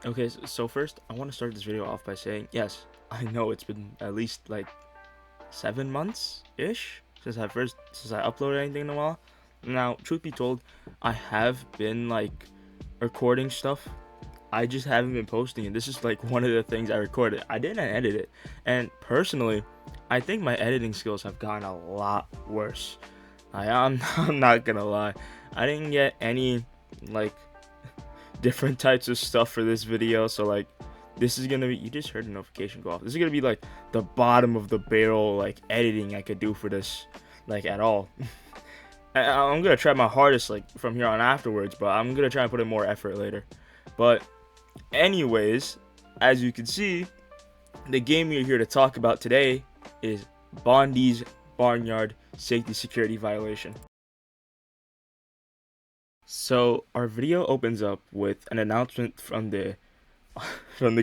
Okay, so first, I want to start this video off by saying, yes, I know it's been at least like 7 months-ish since I uploaded anything in a while. Now, truth be told, I have been like recording stuff. I just haven't been posting it. This is like one of the things I recorded. I didn't edit it. And personally, I think my editing skills have gotten a lot worse. I'm not gonna lie. I didn't get any like different types of stuff for this video, so like this is gonna be, you just heard a notification go off, this is gonna be like the bottom of the barrel like editing I could do for this, like, at all. I'm gonna try my hardest like from here on afterwards, but I'm gonna try and put in more effort later. But anyways, as you can see, the game we're here to talk about today is Bondee's Barnyard Safety Security Violation. So our video opens up with an announcement from the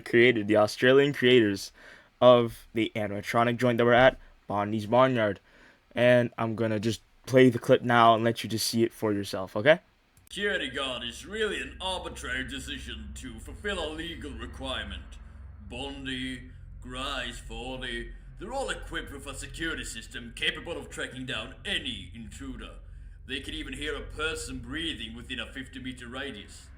creator, the Australian creators of the animatronic joint that we're at, Bondee's Barnyard. And I'm gonna just play the clip now and let you just see it for yourself, okay? Security guard is really an arbitrary decision to fulfill a legal requirement. Bondee, Grice, 40, they're all equipped with a security system capable of tracking down any intruder. They can even hear a person breathing within a 50-meter radius.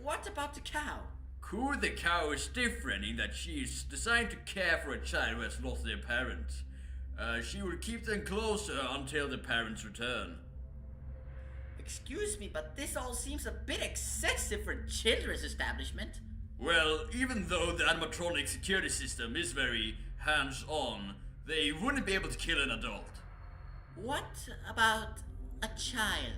What about the cow? Coo the cow is different in that she is designed to care for a child who has lost their parents. She will keep them closer until the parents return. Excuse me, but this all seems a bit excessive for children's establishment. Well, even though the animatronic security system is very hands-on, they wouldn't be able to kill an adult. What about a child?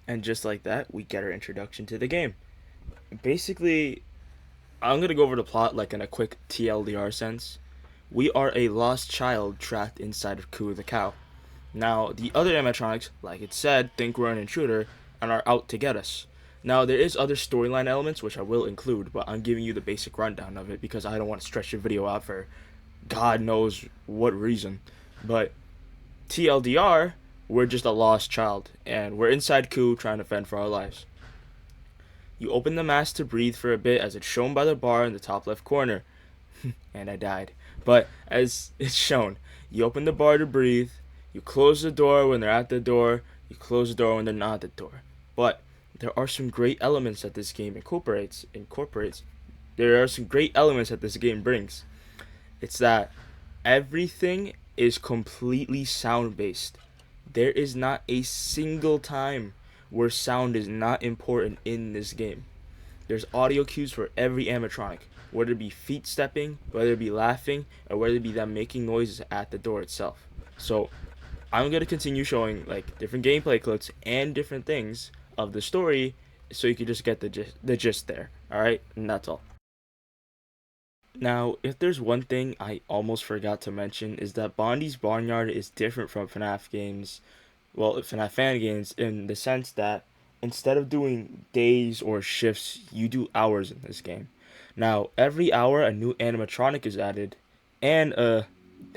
And just like that, we get our introduction to the game. Basically, I'm gonna go over the plot like in a quick TLDR sense. We are a lost child trapped inside of Coo the cow. Now, the other animatronics, like it said, think we're an intruder and are out to get us. Now, there is other storyline elements which I will include, but I'm giving you the basic rundown of it because I don't want to stretch your video out for God knows what reason. But TLDR, we're just a lost child, and we're inside Coo trying to fend for our lives. You open the mask to breathe for a bit as it's shown by the bar in the top left corner. And I died. But as it's shown, you open the bar to breathe, you close the door when they're at the door, you close the door when they're not at the door. But there are some great elements that this game incorporates. There are some great elements that this game brings. It's that everything is completely sound based. There is not a single time where sound is not important in this game. There's audio cues for every animatronic, whether it be feet stepping, whether it be laughing, or whether it be them making noises at the door itself. So I'm gonna continue showing like different gameplay clips and different things of the story, so you can just get the gist there. All right, and that's all. Now, if there's one thing I almost forgot to mention is that Bondee's Barnyard is different from FNAF games, well, FNAF fan games, in the sense that instead of doing days or shifts, you do hours in this game. Now, every hour a new animatronic is added, and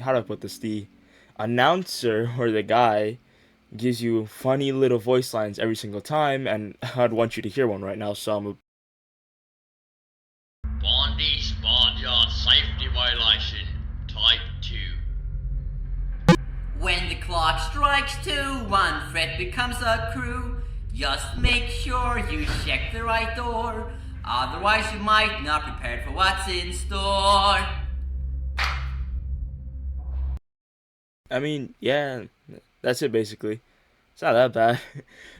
how do I put this? The announcer or the guy gives you funny little voice lines every single time, and I'd want you to hear one right now. So Bondee's Barnyard Safety Violation, Type 2. When the clock strikes 2, one threat becomes a crew. Just make sure you check the right door, otherwise you might not be prepared for what's in store. I mean, yeah, that's it basically. It's not that bad,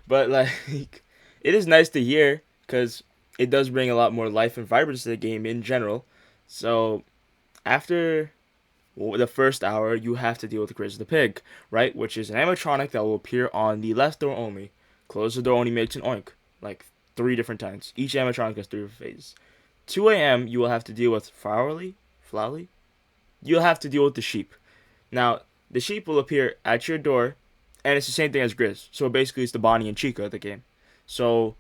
but like, it is nice to hear because it does bring a lot more life and vibrance to the game in general. So after the first hour, you have to deal with Grizz the Pig, right? Which is an animatronic that will appear on the left door only. Close the door only makes an oink, like 3 different times. Each animatronic has 3 phases. 2 a.m. you will have to deal with Flowly. You'll have to deal with the sheep. Now, the sheep will appear at your door, and it's the same thing as Grizz. So basically, it's the Bonnie and Chica of the game. So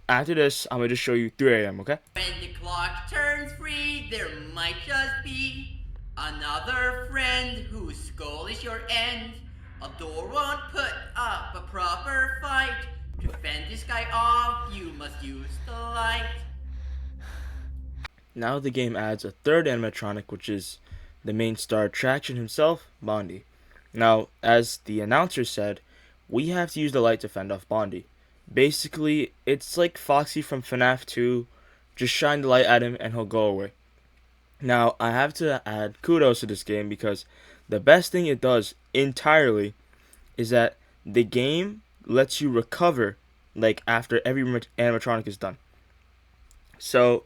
after this, I'm gonna just show you 3 a.m. Okay? When the clock turns 3, there might just be another friend whose goal is your end. A door won't put up a proper fight. To fend this guy off, you must use the light. Now the game adds a third animatronic, which is the main star attraction himself, Bondee. Now, as the announcer said, we have to use the light to fend off Bondee. Basically, it's like Foxy from FNAF 2. Just shine the light at him and he'll go away. Now, I have to add kudos to this game because the best thing it does entirely is that the game lets you recover like after every animatronic is done. So,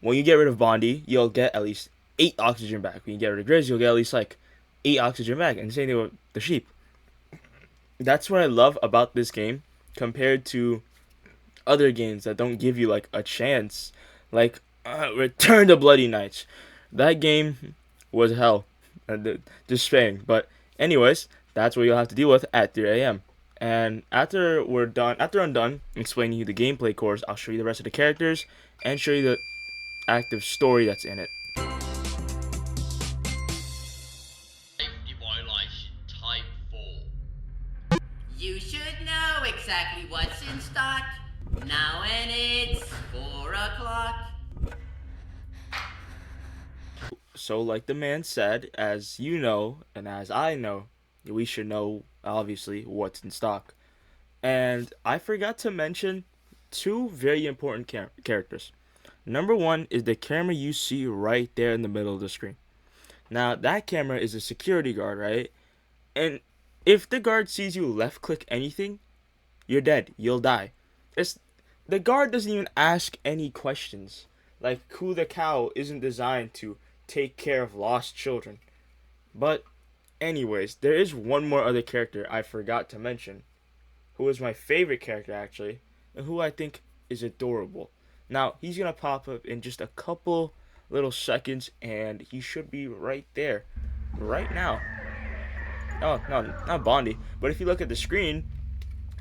when you get rid of Bondee, you'll get at least 8 oxygen back. When you get rid of Grizz, you'll get at least like 8 oxygen back. And same thing with the sheep. That's what I love about this game compared to other games that don't give you like a chance. Like Return to Bloody Nights. That game was hell. Just saying. But anyways, that's what you'll have to deal with at 3 a.m. And after I'm done explaining you the gameplay course, I'll show you the rest of the characters and show you the active story that's in it. Safety violation type 4. You should know exactly what's in stock. Now and it's 4 o'clock. So like the man said, as you know and as I know, we should know obviously what's in stock. And I forgot to mention 2 very important characters. Number 1 is the camera you see right there in the middle of the screen. Now that camera is a security guard, right? And if the guard sees you left click anything, you're dead. You'll die. The guard doesn't even ask any questions. Like Who the Cow isn't designed to take care of lost children. But anyways, there is one more other character I forgot to mention, who is my favorite character actually, and who I think is adorable. Now, he's going to pop up in just a couple little seconds, and he should be right there, right now. Oh, no, not Bondee, but if you look at the screen,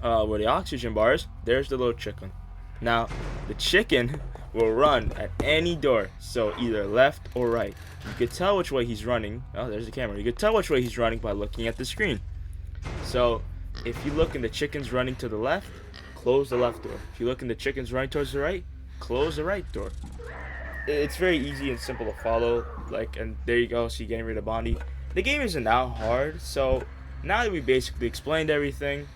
where the oxygen bars, there's the little chicken. Now, the chicken will run at any door, so either left or right. You could tell which way he's running. Oh, there's the camera. You could tell which way he's running by looking at the screen. So, if you look and the chicken's running to the left, close the left door. If you look and the chicken's running towards the right, close the right door. It's very easy and simple to follow. And there you go. So you're getting rid of Bondee. The game isn't that hard. So now that we basically explained everything,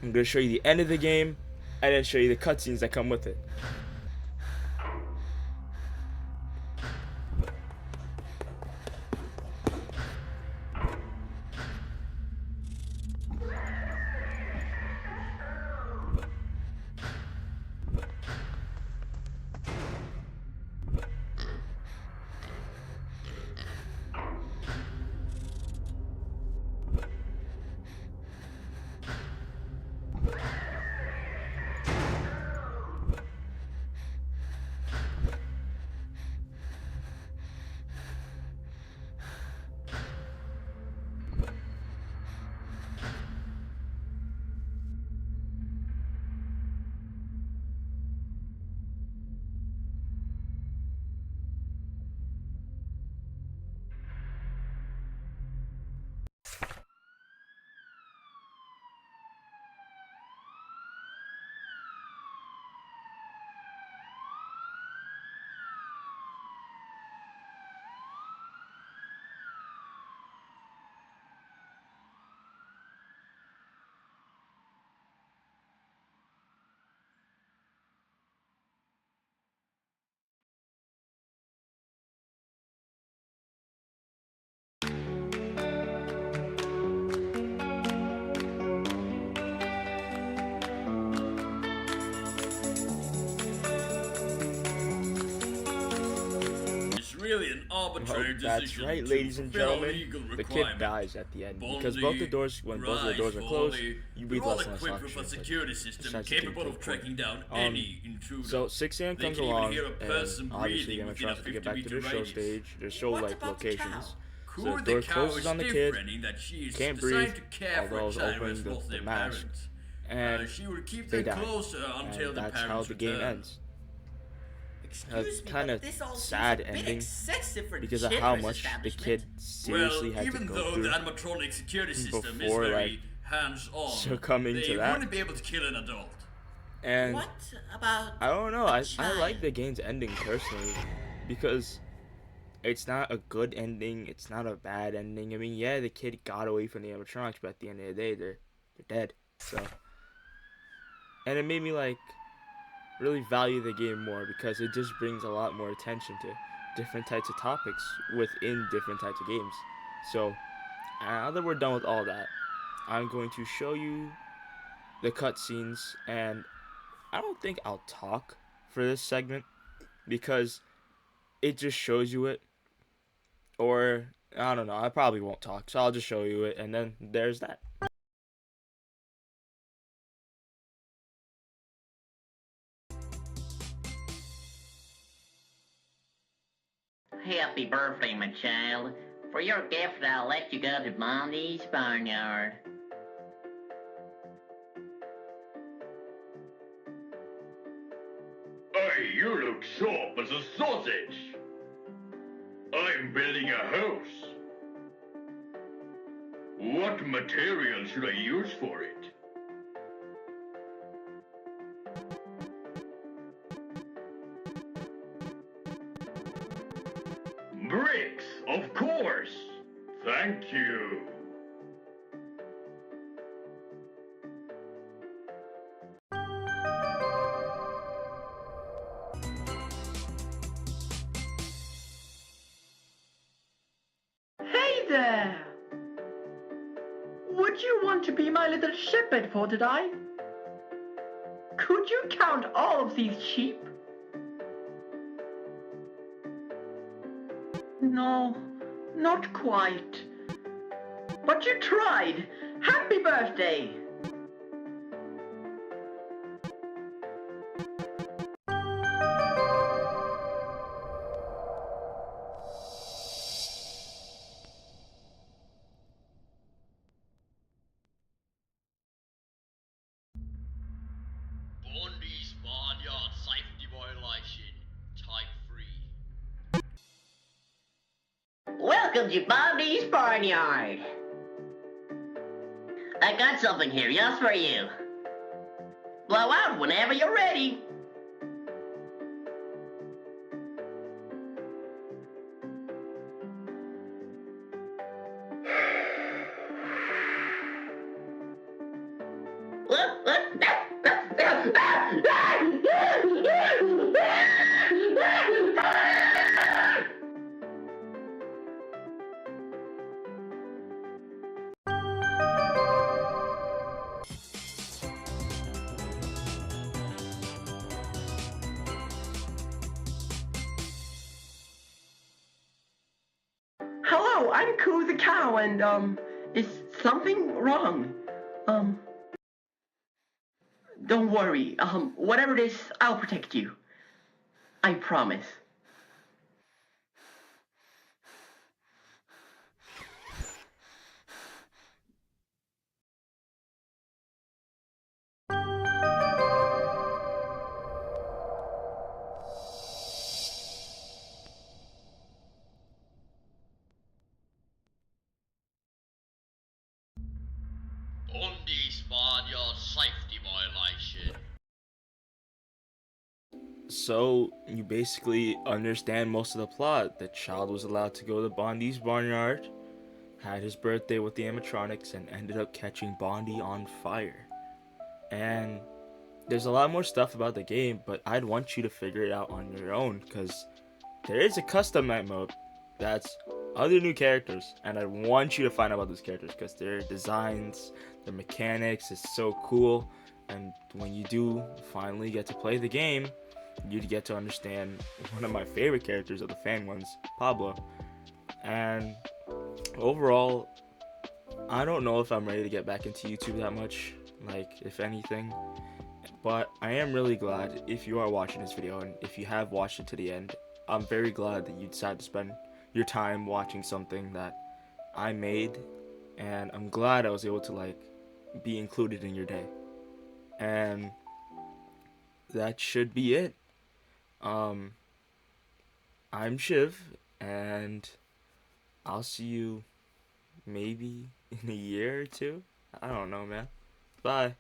I'm gonna show you the end of the game, and then show you the cutscenes that come with it. arbitrary That's decision right, to ladies and fulfill a gentlemen. legal The kid requirement. dies at the end because Bondee, when both of the doors are Grice, closed, Foley, you they're breathe all less and less equipped with a oxygen. security But system besides the kid capable getting of tracking down Um, any intruder. So 6 a.m. They comes can even along, hear a person and obviously breathing the within a animatronics have to get back to 50-meter their show radius. stage, their show What like about the locations. cow? So Cool, the the door cow closes is on the kid, different in that she's can't designed breathe, to care for although a it's child who opening has lost the their mask, parents. and She will keep they them die. closer until And the that's how parents the game return. ends. Excuse me, Kinda but this all sad seems a bit ending excessive for because of children's how much the establishment. kid seriously Well, had to even go though through the animatronic security system is before, very like, hands-on, succumbing they to that. wouldn't be able to kill an adult. And What about I don't know, a I child? like the game's ending personally because it's not a good ending, it's not a bad ending. I mean, yeah, the kid got away from the animatronics, but at the end of the day, they're dead. So, and it made me like really value the game more because it just brings a lot more attention to different types of topics within different types of games. So, now that we're done with all that, I'm going to show you the cutscenes, and I don't think I'll talk for this segment because it just shows you it. Or, I don't know, I probably won't talk, so I'll just show you it, and then there's that. Happy birthday, my child. For your gift, I'll let you go to Bondee's Barnyard. Hey, you look sharp as a sausage. I'm building a house. What material should I use for it? Bricks, of course. Thank you. Hey there! Would you want to be my little shepherd for today? Could you count all of these sheep? No, not quite. But you tried. Happy birthday! Bondee's Barnyard safety violation, type 3. Welcome to Bondee's Barnyard. I got something here just for you. Blow out whenever you're ready. Hello, I'm Coo the cow, and, is something wrong? Don't worry, whatever it is, I'll protect you. I promise. Bondee's Barnyard safety violation. So, you basically understand most of the plot. The child was allowed to go to Bondee's Barnyard, had his birthday with the animatronics, and ended up catching Bondee on fire. And there's a lot more stuff about the game, but I'd want you to figure it out on your own, because there is a custom night mode that's other new characters, and I want you to find out about those characters, because their designs, their mechanics is so cool, and when you do finally get to play the game, you'd get to understand one of my favorite characters of the fan ones, Pablo. And overall, I don't know if I'm ready to get back into YouTube that much, like, if anything. But I am really glad if you are watching this video, and if you have watched it to the end, I'm very glad that you decided to spend your time watching something that I made, and I'm glad I was able to, like, be included in your day. And that should be it. I'm Shiv, and I'll see you maybe in a year or two. I don't know, man. Bye.